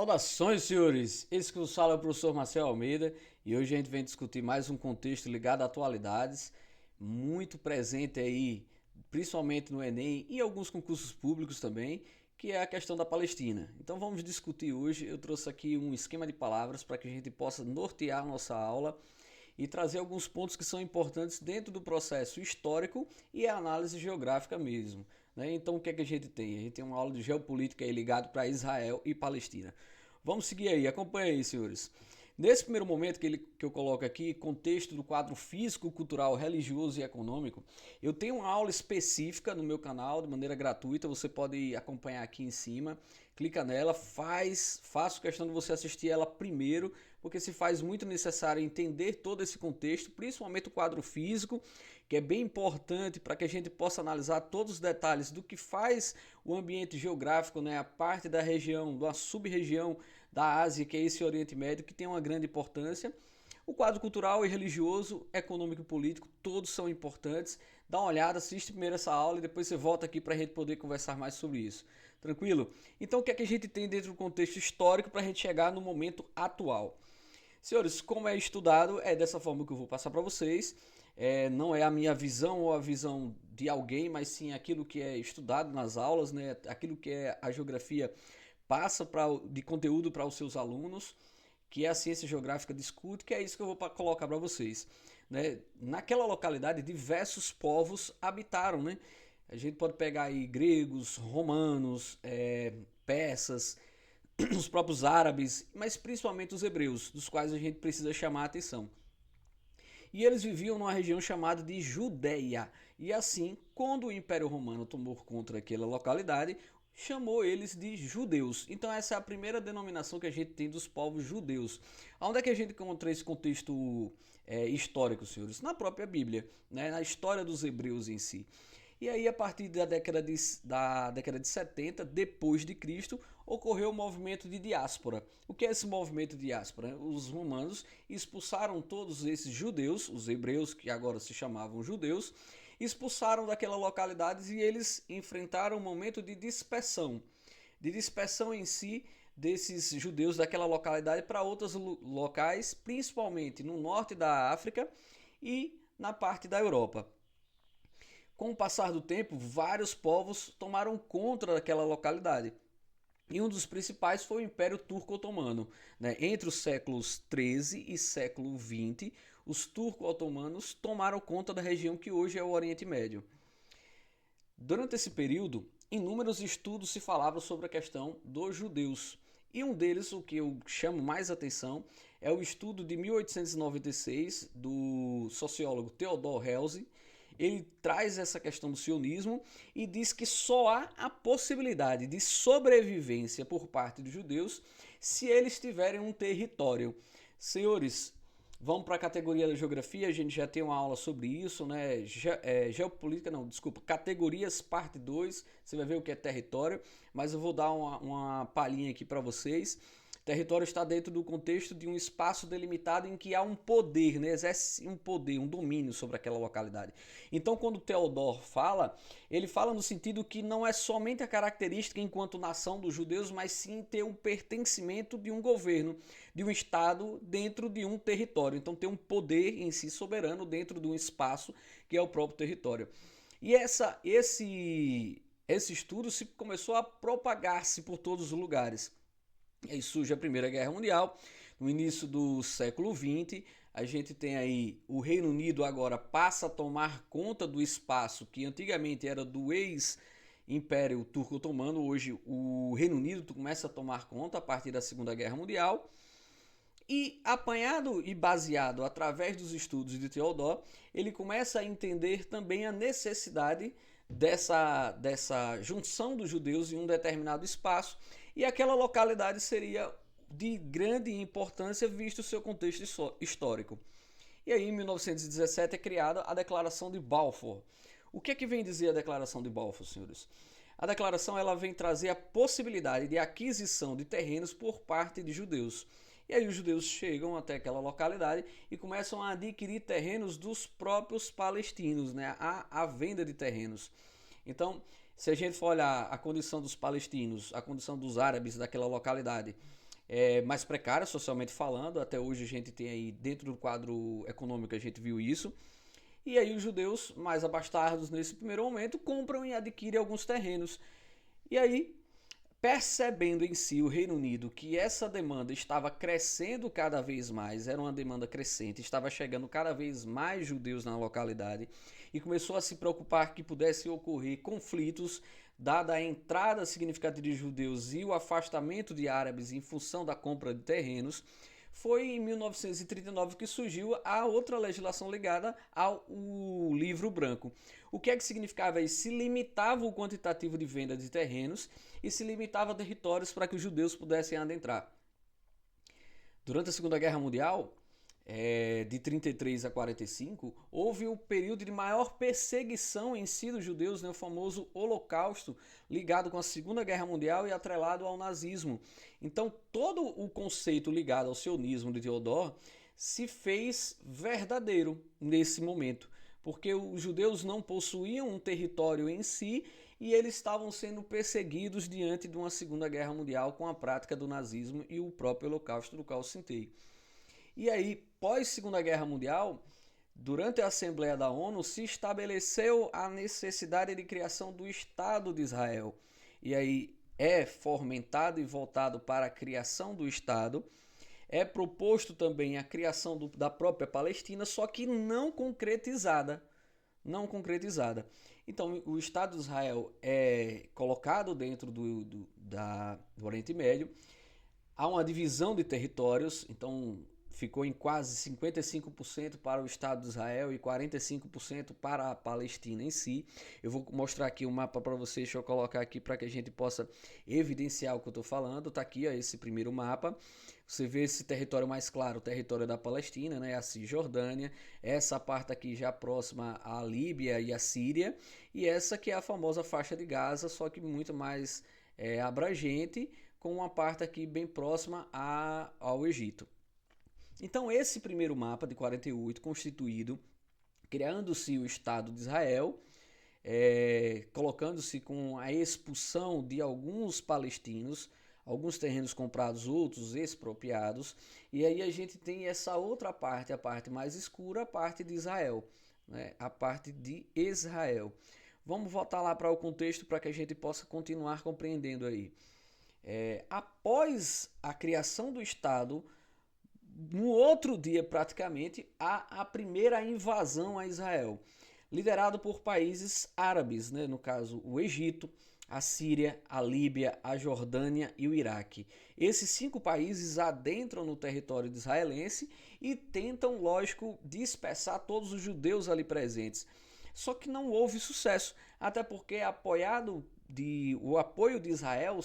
Saudações, senhores! Esse que vos fala é o professor Marcel Almeida e hoje a gente vem discutir mais um contexto ligado a atualidades, muito presente aí, principalmente no Enem e em alguns concursos públicos também, que é a questão da Palestina. Então vamos discutir hoje. Eu trouxe aqui um esquema de palavras para que a gente possa nortear a nossa aula e trazer alguns pontos que são importantes dentro do processo histórico e a análise geográfica mesmo. Né? Então o que é que a gente tem? A gente tem uma aula de geopolítica aí ligado para Israel e Palestina. Vamos seguir aí, acompanha aí, senhores. Nesse primeiro momento que eu coloco aqui, contexto do quadro físico, cultural, religioso e econômico, eu tenho uma aula específica no meu canal, de maneira gratuita, você pode acompanhar aqui em cima, clica nela, faço questão de você assistir ela primeiro, porque se faz muito necessário entender todo esse contexto, principalmente o quadro físico, que é bem importante para que a gente possa analisar todos os detalhes do que faz o ambiente geográfico, né, a parte da região, da sub-região da Ásia, que é esse Oriente Médio, que tem uma grande importância. O quadro cultural e religioso, econômico e político, todos são importantes. Dá uma olhada, assiste primeiro essa aula e depois você volta aqui para a gente poder conversar mais sobre isso. Tranquilo? Então o que é que a gente tem dentro do contexto histórico para a gente chegar no momento atual? Senhores, como é estudado, é dessa forma que eu vou passar para vocês. Não é a minha visão ou a visão de alguém, mas sim aquilo que é estudado nas aulas, né? Aquilo que é a geografia passa de conteúdo para os seus alunos, que a ciência geográfica discute, que é isso que eu vou colocar para vocês. Né? Naquela localidade, diversos povos habitaram. Né? A gente pode pegar aí gregos, romanos, persas, os próprios árabes, mas principalmente os hebreus, dos quais a gente precisa chamar a atenção. E eles viviam numa região chamada de Judéia. E assim, quando o Império Romano tomou conta daquela localidade, chamou eles de judeus. Então essa é a primeira denominação que a gente tem dos povos judeus. Onde é que a gente encontra esse contexto histórico, senhores? Na própria Bíblia, né? Na história dos hebreus em si. E aí, a partir da década de 70, depois de Cristo, ocorreu o movimento de diáspora. O que é esse movimento de diáspora? Os romanos expulsaram todos esses judeus, os hebreus, que agora se chamavam judeus, expulsaram daquela localidade e eles enfrentaram um momento de dispersão. De dispersão em si desses judeus daquela localidade para outros locais, principalmente no norte da África e na parte da Europa. Com o passar do tempo, vários povos tomaram conta daquela localidade. E um dos principais foi o Império Turco-Otomano. Né? Entre os séculos XIII e século XX, os turco-otomanos tomaram conta da região que hoje é o Oriente Médio. Durante esse período, inúmeros estudos se falavam sobre a questão dos judeus. E um deles, o que eu chamo mais atenção, é o estudo de 1896 do sociólogo Theodor Herzl. Ele traz essa questão do sionismo e diz que só há a possibilidade de sobrevivência por parte dos judeus se eles tiverem um território. Senhores, vamos para a categoria da geografia, a gente já tem uma aula sobre isso, né? Geopolítica, não, desculpa, categorias, parte 2, você vai ver o que é território, mas eu vou dar uma palhinha aqui para vocês. Território está dentro do contexto de um espaço delimitado em que há um poder, né? Exerce um poder, um domínio sobre aquela localidade. Então, quando o Theodor fala, ele fala no sentido que não é somente a característica enquanto nação dos judeus, mas sim ter um pertencimento de um governo, de um estado dentro de um território. Então, ter um poder em si soberano dentro de um espaço que é o próprio território. E esse estudo começou a propagar-se por todos os lugares. E aí surge a Primeira Guerra Mundial, no início do século XX, a gente tem aí o Reino Unido agora passa a tomar conta do espaço que antigamente era do ex-Império Turco-Otomano, hoje o Reino Unido começa a tomar conta a partir da Segunda Guerra Mundial. E apanhado e baseado através dos estudos de Theodor, ele começa a entender também a necessidade dessa junção dos judeus em um determinado espaço, e aquela localidade seria de grande importância visto o seu contexto histórico. E aí, em 1917, é criada a Declaração de Balfour. O que é que vem dizer a Declaração de Balfour, senhores? A declaração ela vem trazer a possibilidade de aquisição de terrenos por parte de judeus. E aí os judeus chegam até aquela localidade e começam a adquirir terrenos dos próprios palestinos, né? A venda de terrenos. Então, se a gente for olhar a condição dos palestinos, a condição dos árabes daquela localidade, mais precária socialmente falando. Até hoje a gente tem aí, dentro do quadro econômico, a gente viu isso. E aí os judeus mais abastardos nesse primeiro momento compram e adquirem alguns terrenos. E aí, percebendo em si o Reino Unido que essa demanda estava crescendo cada vez mais, era uma demanda crescente, estava chegando cada vez mais judeus na localidade e começou a se preocupar que pudessem ocorrer conflitos, dada a entrada significativa de judeus e o afastamento de árabes em função da compra de terrenos. Foi em 1939 que surgiu a outra legislação ligada ao Livro Branco. O que é que significava isso? Se limitava o quantitativo de venda de terrenos e se limitava a territórios para que os judeus pudessem adentrar. Durante a Segunda Guerra Mundial, de 33 a 45, houve o período de maior perseguição em si dos judeus, né, o famoso Holocausto, ligado com a Segunda Guerra Mundial e atrelado ao nazismo. Então, todo o conceito ligado ao sionismo de Theodor se fez verdadeiro nesse momento, porque os judeus não possuíam um território em si e eles estavam sendo perseguidos diante de uma Segunda Guerra Mundial com a prática do nazismo e o próprio Holocausto, do qual eu citei. E aí, pós Segunda Guerra Mundial, durante a Assembleia da ONU, se estabeleceu a necessidade de criação do Estado de Israel. E aí é fomentado e voltado para a criação do Estado. É proposto também a criação da própria Palestina, só que não concretizada. Não concretizada. Então, o Estado de Israel é colocado dentro do Oriente Médio. Há uma divisão de territórios, então ficou em quase 55% para o Estado de Israel e 45% para a Palestina em si. Eu vou mostrar aqui o mapa para vocês, deixa eu colocar aqui para que a gente possa evidenciar o que eu estou falando. Está aqui ó, esse primeiro mapa. Você vê esse território mais claro, o território da Palestina, né, a Cisjordânia. Essa parte aqui já próxima à Líbia e à Síria. E essa que é a famosa faixa de Gaza, só que muito mais abrangente, com uma parte aqui bem próxima ao Egito. Então esse primeiro mapa de 48 constituído, criando-se o Estado de Israel, colocando-se com a expulsão de alguns palestinos, alguns terrenos comprados, outros expropriados, e aí a gente tem essa outra parte, a parte mais escura, a parte de Israel, né? A parte de Israel. Vamos voltar lá para o contexto para que a gente possa continuar compreendendo aí. Após a criação do Estado, no outro dia praticamente, há a primeira invasão a Israel, liderado por países árabes, né? No caso o Egito, a Síria, a Líbia, a Jordânia e o Iraque. Esses 5 países adentram no território israelense e tentam, lógico, dispersar todos os judeus ali presentes. Só que não houve sucesso, até porque o apoio de Israel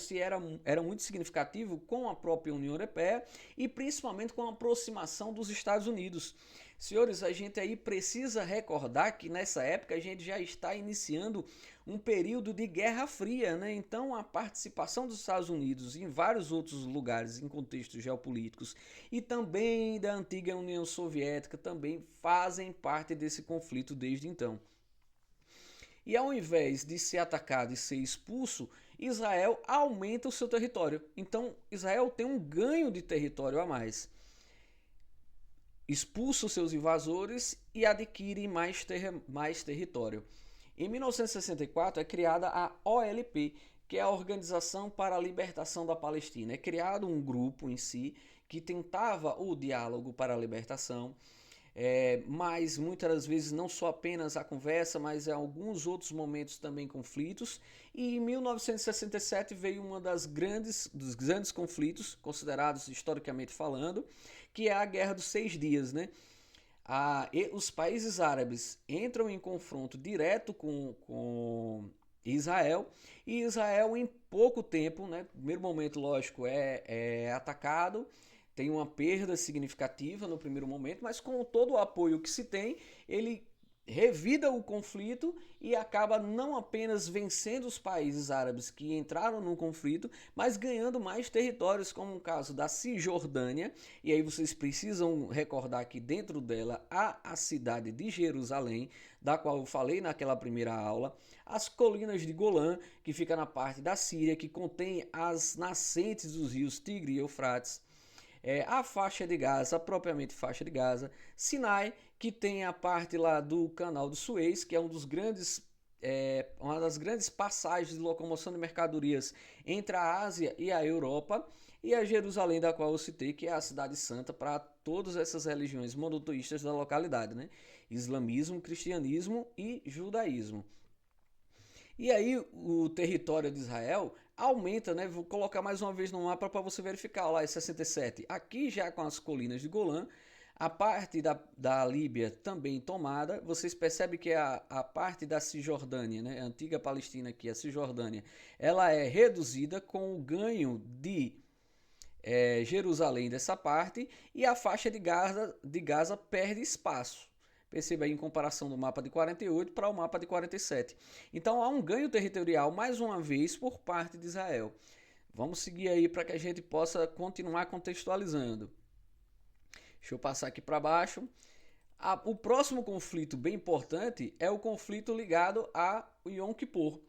era muito significativo com a própria União Europeia e principalmente com a aproximação dos Estados Unidos. Senhores, a gente aí precisa recordar que nessa época a gente já está iniciando um período de Guerra Fria, né? Então a participação dos Estados Unidos em vários outros lugares em contextos geopolíticos e também da antiga União Soviética também fazem parte desse conflito desde então. E ao invés de ser atacado e ser expulso, Israel aumenta o seu território. Então Israel tem um ganho de território a mais. Expulsa os seus invasores e adquire mais território. Em 1964 é criada a OLP, que é a Organização para a Libertação da Palestina. É criado um grupo em si que tentava o diálogo para a libertação, mas muitas das vezes não só apenas a conversa, mas em alguns outros momentos também conflitos. E em 1967 veio dos grandes conflitos, considerados historicamente falando, que é a Guerra dos 6 Dias, né? Os países árabes entram em confronto direto com Israel, e Israel em pouco tempo, né? No primeiro momento, lógico, é atacado, tem uma perda significativa no primeiro momento, mas com todo o apoio que se tem, ele revida o conflito e acaba não apenas vencendo os países árabes que entraram no conflito, mas ganhando mais territórios, como o caso da Cisjordânia. E aí vocês precisam recordar que dentro dela há a cidade de Jerusalém, da qual eu falei naquela primeira aula, as colinas de Golã, que fica na parte da Síria, que contém as nascentes dos rios Tigre e Eufrates, a faixa de Gaza, propriamente faixa de Gaza, Sinai, que tem a parte lá do canal do Suez, que é uma das grandes passagens de locomoção de mercadorias entre a Ásia e a Europa, e a Jerusalém, da qual eu citei, que é a cidade santa para todas essas religiões monoteístas da localidade, né? Islamismo, cristianismo e judaísmo. E aí o território de Israel aumenta, né? Vou colocar mais uma vez no mapa para você verificar lá em 67. Aqui já com as colinas de Golã, a parte da Líbia também tomada. Vocês percebem que a parte da Cisjordânia, né? A antiga Palestina aqui, a Cisjordânia, ela é reduzida com o ganho de Jerusalém dessa parte, e a faixa de Gaza perde espaço. Perceba aí em comparação do mapa de 48 para o mapa de 47. Então há um ganho territorial mais uma vez por parte de Israel. Vamos seguir aí para que a gente possa continuar contextualizando. Deixa eu passar aqui para baixo. O próximo conflito bem importante é o conflito ligado a Yom Kippur.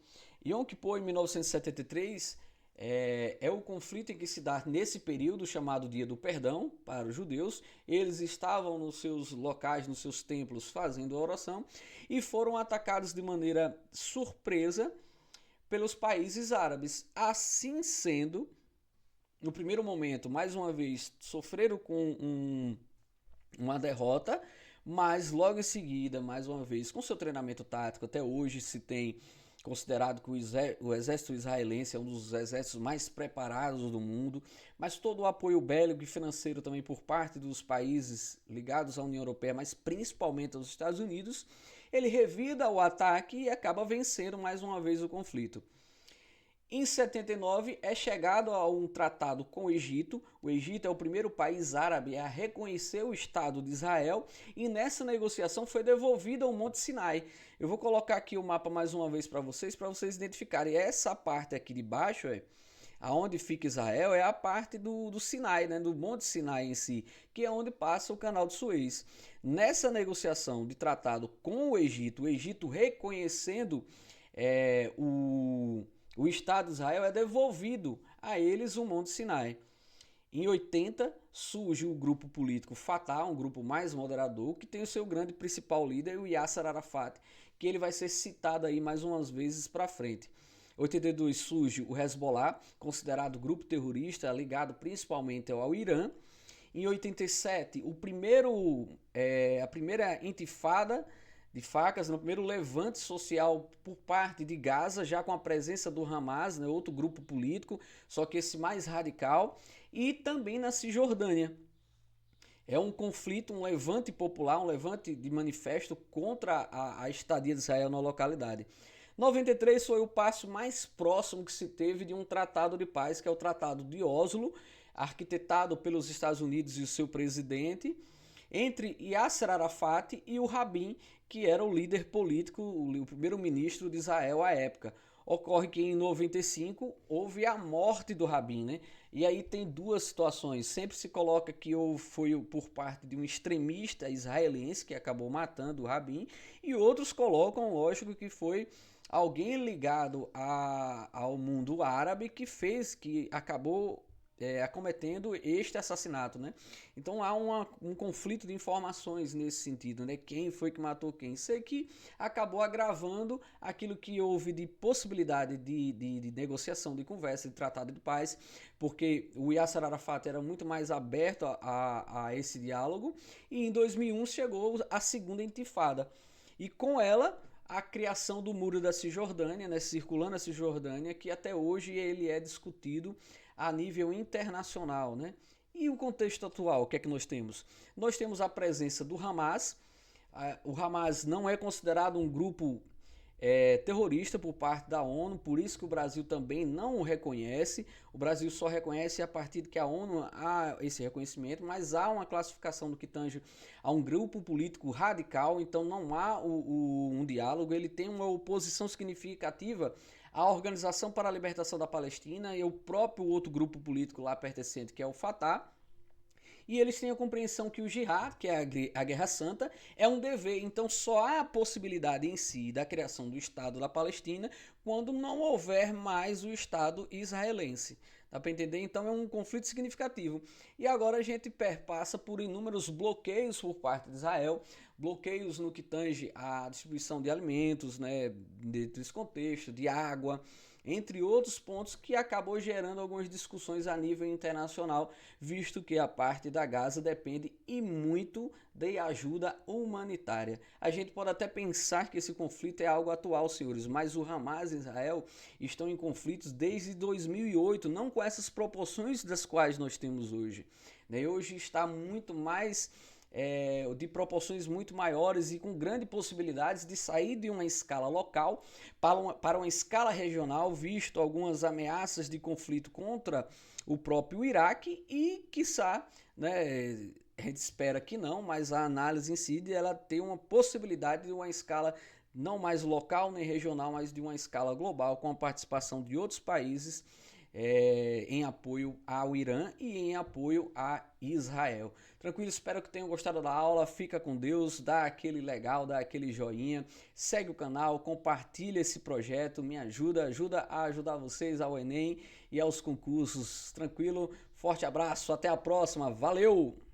Yom Kippur, em 1973, é o conflito em que se dá nesse período chamado Dia do Perdão para os judeus. Eles estavam nos seus locais, nos seus templos, fazendo a oração e foram atacados de maneira surpresa pelos países árabes. Assim sendo, no primeiro momento, mais uma vez, sofreram com uma derrota, mas logo em seguida, mais uma vez, com seu treinamento tático, até hoje se tem considerado que o exército israelense é um dos exércitos mais preparados do mundo, mas todo o apoio bélico e financeiro também por parte dos países ligados à União Europeia, mas principalmente aos Estados Unidos, ele revida o ataque e acaba vencendo mais uma vez o conflito. Em 79 é chegado a um tratado com o Egito. O Egito é o primeiro país árabe a reconhecer o Estado de Israel, e nessa negociação foi devolvido ao Monte Sinai. Eu vou colocar aqui o mapa mais uma vez para vocês identificarem. Essa parte aqui de baixo, aonde fica Israel, é a parte do Sinai, né, do Monte Sinai em si, que é onde passa o canal de Suez. Nessa negociação de tratado com o Egito reconhecendo o Estado de Israel, é devolvido a eles o Monte Sinai. Em 80 surge o grupo político Fatah, um grupo mais moderador, que tem o seu grande principal líder, o Yasser Arafat, que ele vai ser citado aí mais umas vezes para frente. Em 82 surge o Hezbollah, considerado grupo terrorista ligado principalmente ao Irã. Em 87, a primeira intifada de facas, no primeiro levante social por parte de Gaza, já com a presença do Hamas, né, outro grupo político, só que esse mais radical, e também na Cisjordânia. É um conflito, um levante popular, um levante de manifesto contra a estadia de Israel na localidade. 93 foi o passo mais próximo que se teve de um tratado de paz, que é o Tratado de Oslo, arquitetado pelos Estados Unidos e o seu presidente, entre Yasser Arafat e o Rabin, que era o líder político, o primeiro-ministro de Israel à época. Ocorre que em 95 houve a morte do Rabin, né? E aí tem duas situações. Sempre se coloca que foi por parte de um extremista israelense que acabou matando o Rabin, e outros colocam, lógico, que foi alguém ligado ao mundo árabe que acabou acometendo este assassinato, né? Então há um conflito de informações nesse sentido, né? Quem foi que matou quem? Isso aqui acabou agravando aquilo que houve de possibilidade de negociação, de conversa, de tratado de paz, porque o Yasser Arafat era muito mais aberto a esse diálogo, e em 2001 chegou a segunda intifada, e com ela a criação do Muro da Cisjordânia, né? Circulando a Cisjordânia, que até hoje ele é discutido a nível internacional, né? E o contexto atual, o que é que nós temos? Nós temos a presença do Hamas. O Hamas não é considerado um grupo terrorista por parte da ONU, por isso que o Brasil também não o reconhece. O Brasil só reconhece a partir de que a ONU há esse reconhecimento, mas há uma classificação do que tange a um grupo político radical, então não há um diálogo, ele tem uma oposição significativa à Organização para a Libertação da Palestina e o próprio outro grupo político lá pertencente, que é o Fatah. E eles têm a compreensão que o jihad, que é a Guerra Santa, é um dever. Então só há a possibilidade em si da criação do Estado da Palestina quando não houver mais o Estado israelense. Dá para entender? Então é um conflito significativo. E agora a gente perpassa por inúmeros bloqueios por parte de Israel, bloqueios no que tange à distribuição de alimentos, né, dentro desse contexto, de água, entre outros pontos que acabou gerando algumas discussões a nível internacional, visto que a parte da Gaza depende e muito de ajuda humanitária. A gente pode até pensar que esse conflito é algo atual, senhores, mas o Hamas e Israel estão em conflitos desde 2008, não com essas proporções das quais nós temos hoje. Hoje está muito mais de proporções muito maiores e com grandes possibilidades de sair de uma escala local para uma escala regional, visto algumas ameaças de conflito contra o próprio Iraque e, quiçá, né, a gente espera que não, mas a análise em si ela tem uma possibilidade de uma escala não mais local nem regional, mas de uma escala global, com a participação de outros países em apoio ao Irã e em apoio a Israel. Tranquilo, espero que tenham gostado da aula, fica com Deus, dá aquele legal, dá aquele joinha, segue o canal, compartilha esse projeto, me ajuda a ajudar vocês ao Enem e aos concursos. Tranquilo, forte abraço, até a próxima, valeu!